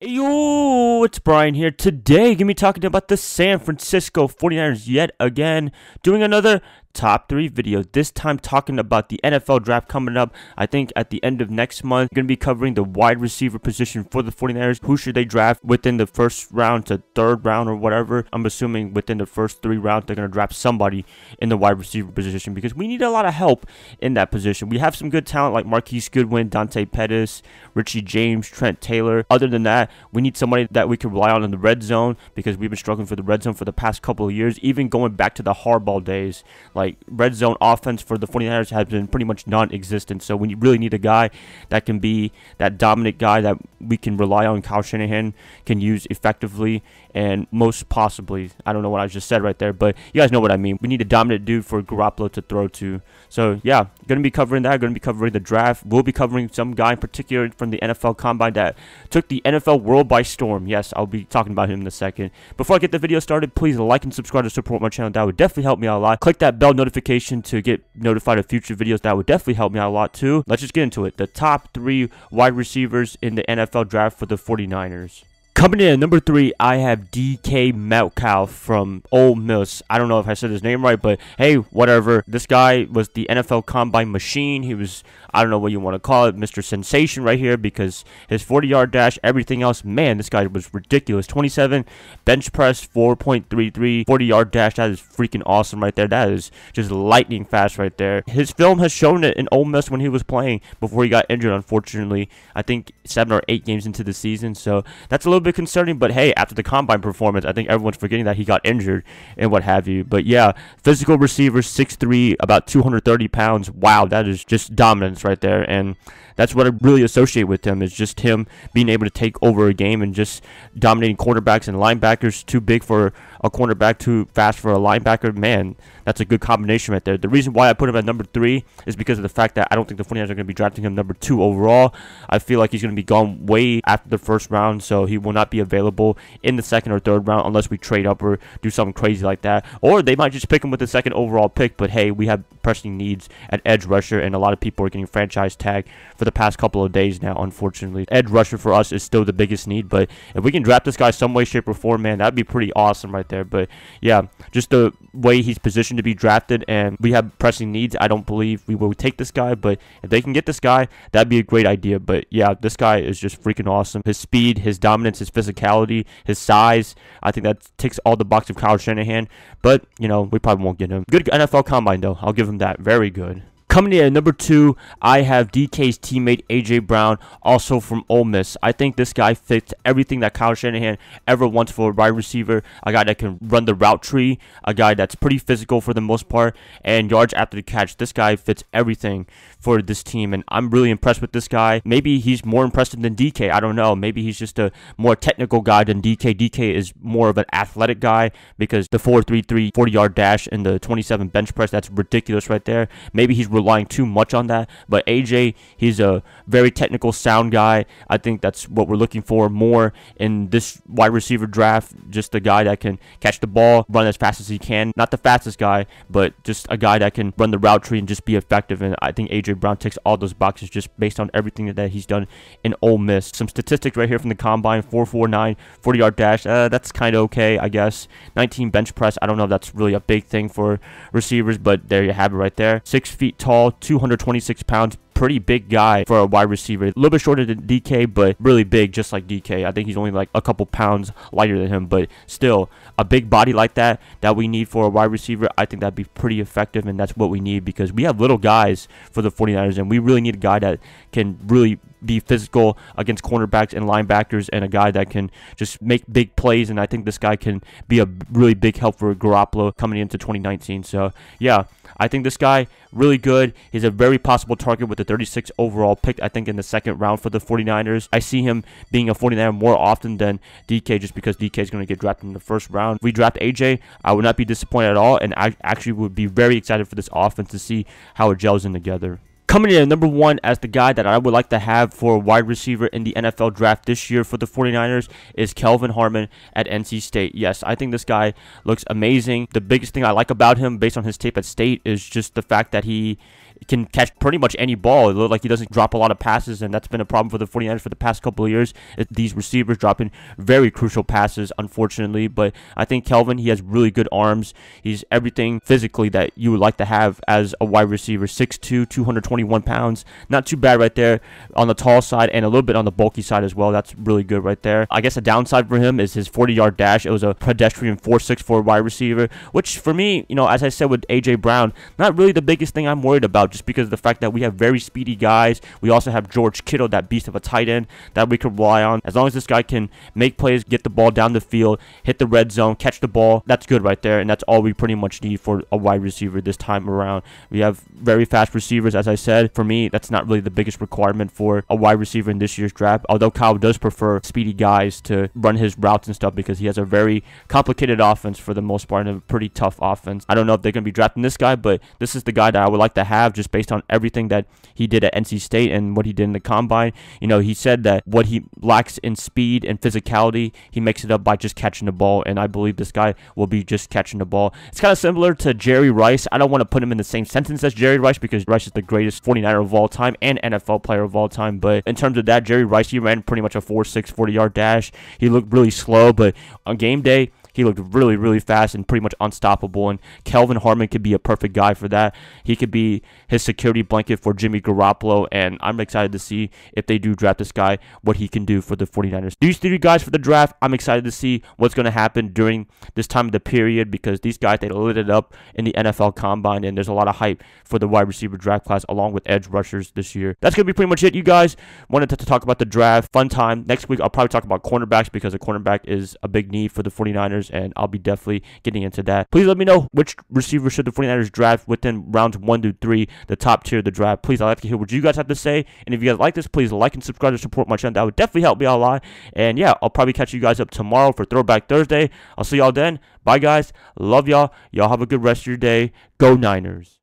Yo, it's Brian here. Today, gonna be talking about the San Francisco 49ers yet again, doing another top 3 video, this time talking about the NFL draft coming up. I think at the end of next month, gonna be covering the wide receiver position for the 49ers. Who should they draft within the first round to third round or whatever? I'm assuming within the first 3 rounds, they're gonna draft somebody in the wide receiver position because we need a lot of help in that position. We have some good talent like Marquise Goodwin, Dante Pettis, Richie James, Trent Taylor. Other than that, we need somebody that we can rely on in the red zone because we've been struggling for the red zone for the past couple of years, even going back to the hardball days. Like, red zone offense for the 49ers has been pretty much non-existent, so we really need a guy that can be that dominant guy that we can rely on, Kyle Shanahan can use effectively and most possibly. I don't know what I just said right there, but you guys know what I mean. We need a dominant dude for Garoppolo to throw to. So yeah, going to be covering that, going to be covering the draft. We'll be covering some guy in particular from the NFL Combine that took the NFL world by storm. Yes, I'll be talking about him in a second. Before I get the video started, please like and subscribe to support my channel. That would definitely help me out a lot. Click that bell notification to get notified of future videos. That would definitely help me out a lot too. Let's just get into it. The top 3 wide receivers in the NFL draft for the 49ers. Coming in at number 3, I have DK Metcalf from Ole Miss. I don't know if I said his name right, but hey, whatever. This guy was the NFL Combine machine. He was, I don't know what you want to call it, Mr. Sensation right here because his 40-yard dash, everything else, man, this guy was ridiculous. 27, bench press, 4.33, 40-yard dash. That is freaking awesome right there. That is just lightning fast right there. His film has shown it in Ole Miss when he was playing before he got injured, unfortunately. I think 7 or 8 games into the season, so that's a little bit concerning, but hey, after the Combine performance, I think everyone's forgetting that he got injured and what have you. But yeah, physical receiver, 6'3", about 230 pounds. Wow, that is just dominance right there, and that's what I really associate with him, is just him being able to take over a game and just dominating quarterbacks and linebackers. Too big for a cornerback, too fast for a linebacker. Man, that's a good combination right there. The reason why I put him at number 3 is because of the fact that I don't think the 49ers are going to be drafting him number 2 overall. I feel like he's going to be gone way after the first round, so he will not be available in the second or third round unless we trade up or do something crazy like that. Or they might just pick him with the second overall pick, but hey, we have pressing needs at edge rusher, and a lot of people are getting franchise tagged for the past couple of days now, unfortunately. Edge rusher for us is still the biggest need, but if we can draft this guy some way, shape, or form, man, that'd be pretty awesome right there. But yeah, just the way he's positioned to be drafted, and we have pressing needs, I don't believe we will take this guy, but if they can get this guy, that'd be a great idea. But yeah, this guy is just freaking awesome. His speed, his dominance, his physicality, his size, I think that ticks all the boxes of Kyle Shanahan, but you know, we probably won't get him. Good NFL Combine though, I'll give him that. Very good. Coming in at number 2, I have DK's teammate A.J. Brown, also from Ole Miss. I think this guy fits everything that Kyle Shanahan ever wants for a wide receiver. A guy that can run the route tree, a guy that's pretty physical for the most part, and yards after the catch. This guy fits everything for this team, and I'm really impressed with this guy. Maybe he's more impressive than DK. I don't know. Maybe he's just a more technical guy than DK. DK is more of an athletic guy because the 4.33 40-yard dash and the 27 bench press, that's ridiculous right there. Maybe he's relying too much on that, but AJ, he's a very technical, sound guy. I think that's what we're looking for more in this wide receiver draft. Just a guy that can catch the ball, run as fast as he can. Not the fastest guy, but just a guy that can run the route tree and just be effective. And I think AJ Brown ticks all those boxes just based on everything that he's done in Ole Miss. Some statistics right here from the Combine: 4.49 40-yard dash. That's kind of okay, I guess. 19 bench press. I don't know if that's really a big thing for receivers, but there you have it right there. 6 feet tall, 226 pounds. Pretty big guy for a wide receiver. A little bit shorter than DK, but really big, just like DK. I think he's only like a couple pounds lighter than him, but still a big body like that we need for a wide receiver. I think that'd be pretty effective, and that's what we need because we have little guys for the 49ers, and we really need a guy that can really be physical against cornerbacks and linebackers, and a guy that can just make big plays. And I think this guy can be a really big help for Garoppolo coming into 2019. So yeah, I think this guy really good. He's a very possible target with the 36 overall pick, I think, in the second round for the 49ers. I see him being a 49er more often than DK just because DK is going to get drafted in the first round. If we draft AJ, I would not be disappointed at all, and I actually would be very excited for this offense to see how it gels in together. Coming in at number 1 as the guy that I would like to have for a wide receiver in the NFL draft this year for the 49ers is Kelvin Harmon at NC State. Yes, I think this guy looks amazing. The biggest thing I like about him based on his tape at State is just the fact that he can catch pretty much any ball. It looked like he doesn't drop a lot of passes, and that's been a problem for the 49ers for the past couple of years. These receivers dropping very crucial passes, unfortunately. But I think Kelvin, he has really good arms. He's everything physically that you would like to have as a wide receiver. 6'2", 221 pounds. Not too bad right there on the tall side and a little bit on the bulky side as well. That's really good right there. I guess a downside for him is his 40-yard dash. It was a pedestrian 4.64 wide receiver, which for me, as I said with A.J. Brown, not really the biggest thing I'm worried about, just because of the fact that we have very speedy guys. We also have George Kittle, that beast of a tight end that we could rely on. As long as this guy can make plays, get the ball down the field, hit the red zone, catch the ball, that's good right there, and that's all we pretty much need for a wide receiver this time around. We have very fast receivers, as I said. For me, that's not really the biggest requirement for a wide receiver in this year's draft, although Kyle does prefer speedy guys to run his routes and stuff because he has a very complicated offense for the most part and a pretty tough offense. I don't know if they're going to be drafting this guy, but this is the guy that I would like to have just based on everything that he did at NC State and what he did in the combine. He said that what he lacks in speed and physicality, he makes it up by just catching the ball, and I believe this guy will be just catching the ball. It's kind of similar to Jerry Rice. I don't want to put him in the same sentence as Jerry Rice because Rice is the greatest 49er of all time and NFL player of all time, but in terms of that, Jerry Rice, he ran pretty much a 4.6 40-yard dash. He looked really slow, but on game day, he looked really, really fast and pretty much unstoppable, and Kelvin Harmon could be a perfect guy for that. He could be his security blanket for Jimmy Garoppolo, and I'm excited to see if they do draft this guy, what he can do for the 49ers. These three guys for the draft, I'm excited to see what's going to happen during this time of the period because these guys, they lit it up in the NFL Combine, and there's a lot of hype for the wide receiver draft class along with edge rushers this year. That's going to be pretty much it, you guys. Wanted to talk about the draft. Fun time. Next week, I'll probably talk about cornerbacks because a cornerback is a big need for the 49ers, and I'll be definitely getting into that. Please let me know which receiver should the 49ers draft within rounds 1 through 3, the top tier of the draft. Please, I'd like to hear what you guys have to say, and if you guys like this, please like and subscribe to support my channel. That would definitely help me out a lot, and yeah, I'll probably catch you guys up tomorrow for Throwback Thursday. I'll see y'all then. Bye, guys. Love y'all. Y'all have a good rest of your day. Go Niners.